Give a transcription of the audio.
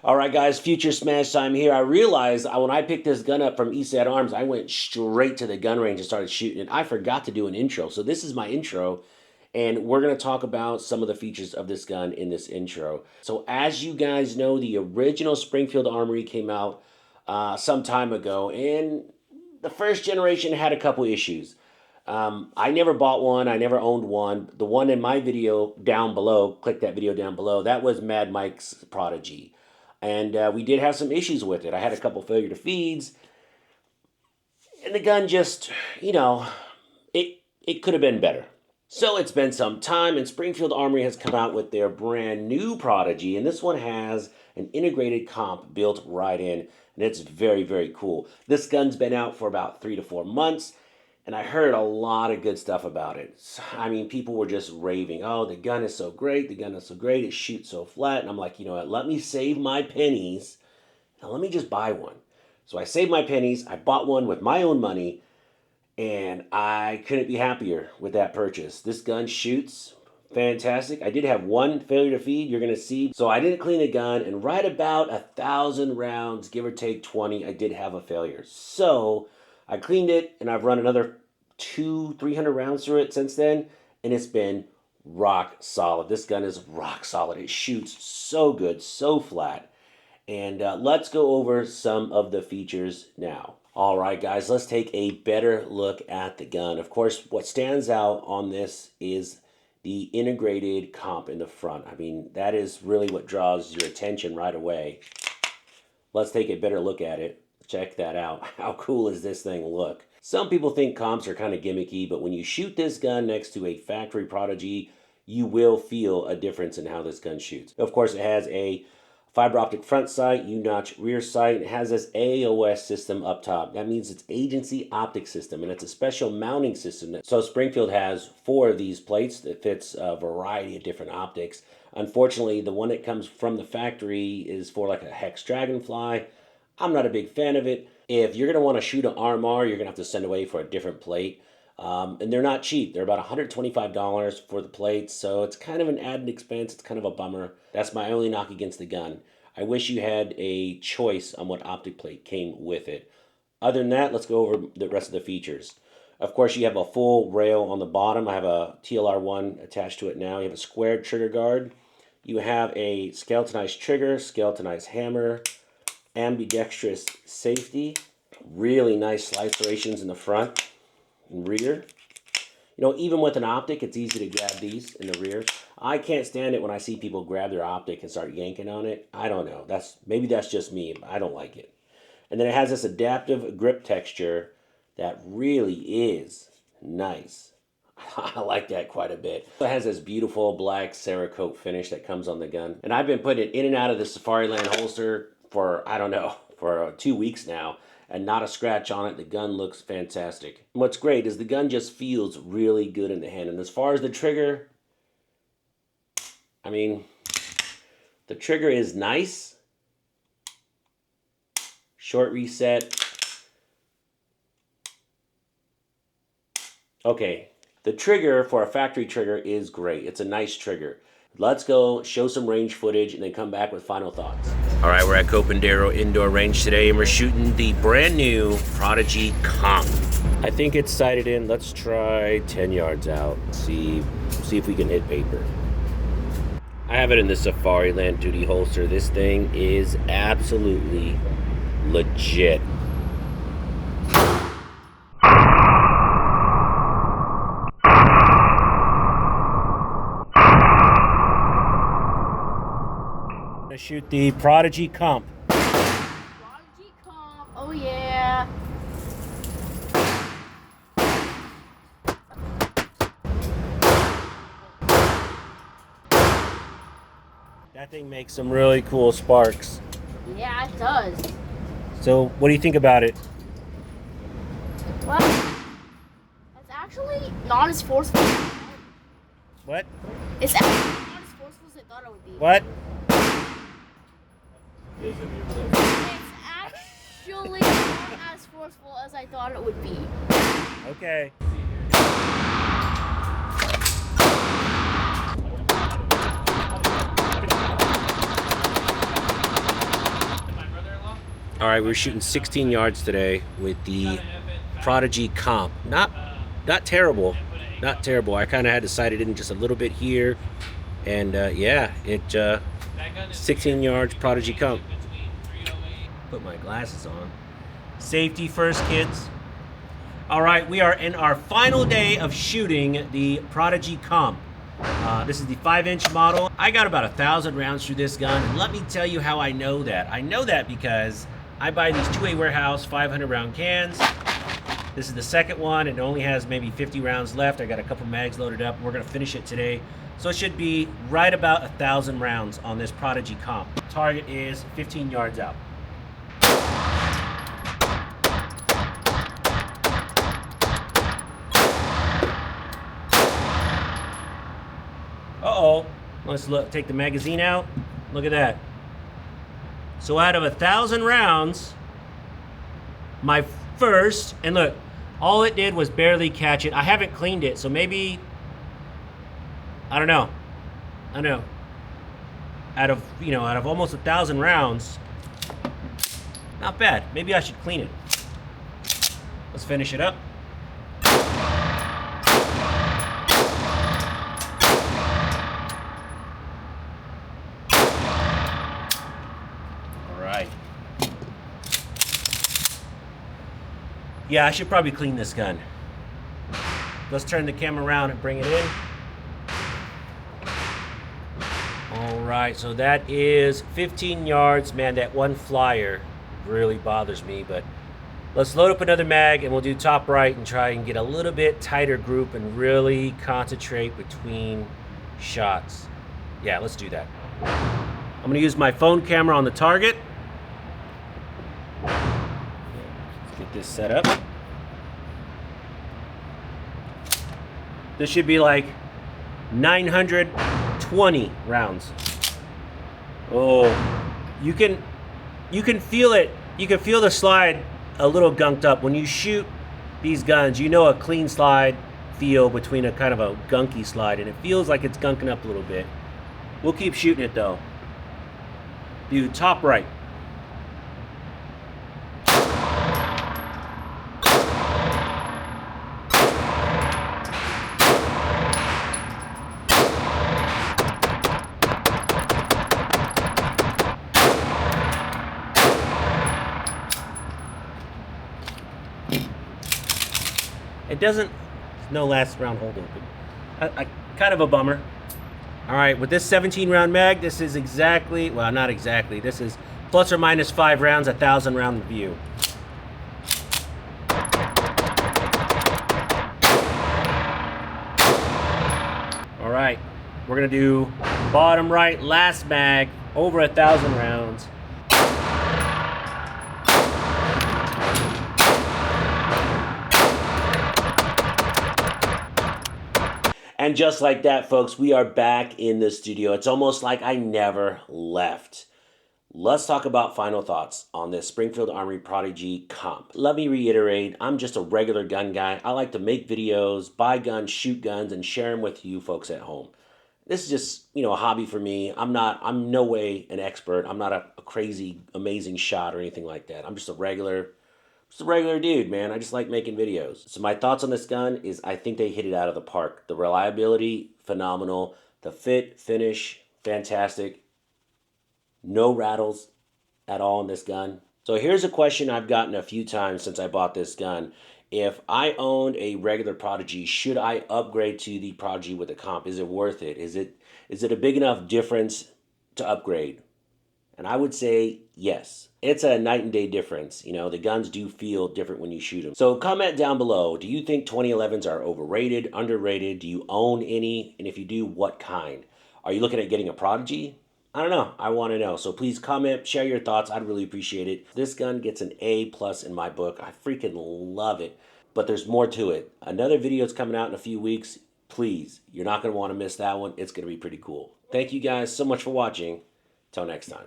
All right, guys, future smash time here. I realized when I picked this gun up from Eastside Arms, I went straight to the gun range and started shooting it. I forgot to do an intro, so this is my intro, and we're going to talk about some of the features of this gun in this intro. So as you guys know, the original Springfield Armory came out some time ago, and the first generation had a couple issues. I never bought one. I never owned one. The one in my video down below, click that video down below, that was Mad Mike's Prodigy. And we did have some issues with it. I had a couple failure to feeds. And the gun just, it could have been better. So it's been some time, and Springfield Armory has come out with their brand new Prodigy. And this one has an integrated comp built right in. And it's very, very cool. This gun's been out for about 3 to 4 months. And I heard a lot of good stuff about it. I mean, people were just raving. Oh, the gun is so great. The gun is so great. It shoots so flat. And I'm like, you know what? Let me save my pennies. Now let me just buy one. So I saved my pennies. I bought one with my own money. And I couldn't be happier with that purchase. This gun shoots fantastic. I did have one failure to feed, you're going to see. So I didn't clean the gun. And right about 1,000 rounds, give or take 20, I did have a failure. So I cleaned it, and I've run another 200-300 rounds through it since then, and it's been rock solid. This gun is rock solid. It shoots so good, so flat. And let's go over some of the features now. All right, guys, let's take a better look at the gun. Of course, what stands out on this is the integrated comp in the front. I mean, that is really what draws your attention right away. Let's take a better look at it. Check that out. How cool does this thing look? Some people think comps are kind of gimmicky, but when you shoot this gun next to a factory Prodigy, you will feel a difference in how this gun shoots. Of course, it has a fiber optic front sight, U-notch rear sight. It has this AOS system up top. That means it's Agency Optic System, and it's a special mounting system. So Springfield has 4 of these plates that fits a variety of different optics. Unfortunately, the one that comes from the factory is for like a Hex Dragonfly. I'm not a big fan of it. If you're going to want to shoot an RMR, you're going to have to send away for a different plate. And they're not cheap. They're about $125 for the plates. So it's kind of an added expense. It's kind of a bummer. That's my only knock against the gun. I wish you had a choice on what optic plate came with it. Other than that, let's go over the rest of the features. Of course, you have a full rail on the bottom. I have a TLR1 attached to it now. You have a squared trigger guard. You have a skeletonized trigger, skeletonized hammer, ambidextrous safety, really nice slice serrations in the front and rear. You know, even with an optic, it's easy to grab these in the rear. I can't stand it when I see people grab their optic and start yanking on it. I don't know. Maybe that's just me, but I don't like it. And then it has this adaptive grip texture that really is nice. I like that quite a bit. It has this beautiful black Cerakote finish that comes on the gun. And I've been putting it in and out of the Safariland holster for, I don't know, for 2 weeks now, and not a scratch on it. The gun looks fantastic. And what's great is the gun just feels really good in the hand. And as far as the trigger, I mean, the trigger is nice. Short reset. Okay, the trigger for a factory trigger is great. It's a nice trigger. Let's go show some range footage and then come back with final thoughts. All right, we're at Copandero Indoor Range today, and we're shooting the brand new Prodigy Comp. I think it's sighted in. Let's try 10 yards out. See if we can hit paper. I have it in the Safariland duty holster. This thing is absolutely legit. To shoot the Prodigy Comp. Prodigy Comp, oh yeah. That thing makes some really cool sparks. Yeah, it does. So, what do you think about it? Well, it's actually not as forceful. What? It's actually not as forceful as I thought it would be. What? It's actually not as forceful as I thought it would be. Okay. All right, we're shooting 16 yards today with the Prodigy comp. Not terrible, not terrible. I kind of had to sight it in just a little bit here, and yeah, it 16 yards Prodigy comp. Put my glasses on. Safety first, kids. All right, we are in our final day of shooting the Prodigy comp. This is the 5-inch model. I got about 1,000 rounds through this gun, and let me tell you how I know that. I know that because I buy these 2A warehouse 500 round cans. This is the second one. It only has maybe 50 rounds left. I got a couple mags loaded up. We're gonna finish it today. So it should be right about 1,000 rounds on this Prodigy comp. Target is 15 yards out. Uh-oh, let's take the magazine out. Look at that. So out of 1,000 rounds, my first, and look, all it did was barely catch it. I haven't cleaned it, so maybe, I don't know. Out of almost 1,000 rounds, not bad. Maybe I should clean it. Let's finish it up. Yeah, I should probably clean this gun. Let's turn the camera around and bring it in. All right, so that is 15 yards. Man, that one flyer really bothers me, but let's load up another mag and we'll do top right and try and get a little bit tighter group and really concentrate between shots. Yeah, let's do that. I'm gonna use my phone camera on the target. Get this set up. This should be like 920 rounds. Oh, you can feel it. You can feel the slide a little gunked up. When you shoot these guns, you know a clean slide feel between a kind of a gunky slide, and it feels like it's gunking up a little bit. We'll keep shooting it though. Do top right. It doesn't, no last round hold open. Kind of a bummer. All right, with this 17 round mag, this is exactly, well, not exactly, this is plus or minus 5 rounds, 1,000 round view. All right, we're gonna do bottom right, last mag, over 1,000 rounds. And just like that, folks, we are back in the studio. It's almost like I never left. Let's talk about final thoughts on this Springfield Armory Prodigy comp. Let me reiterate, I'm just a regular gun guy. I like to make videos, buy guns, shoot guns, and share them with you folks at home. This is just, a hobby for me. I'm no way an expert. I'm not a crazy, amazing shot or anything like that. I'm just a regular dude, man. I just like making videos. So my thoughts on this gun is I think they hit it out of the park. The reliability, phenomenal. The fit, finish, fantastic. No rattles at all in this gun. So here's a question I've gotten a few times since I bought this gun. If I owned a regular Prodigy, should I upgrade to the Prodigy with a comp? Is it worth it? Is it a big enough difference to upgrade? And I would say yes. It's a night and day difference. The guns do feel different when you shoot them. So comment down below. Do you think 2011s are overrated, underrated? Do you own any? And if you do, what kind? Are you looking at getting a Prodigy? I don't know. I want to know. So please comment, share your thoughts. I'd really appreciate it. This gun gets an A+ in my book. I freaking love it. But there's more to it. Another video is coming out in a few weeks. Please, you're not going to want to miss that one. It's going to be pretty cool. Thank you guys so much for watching. Till next time.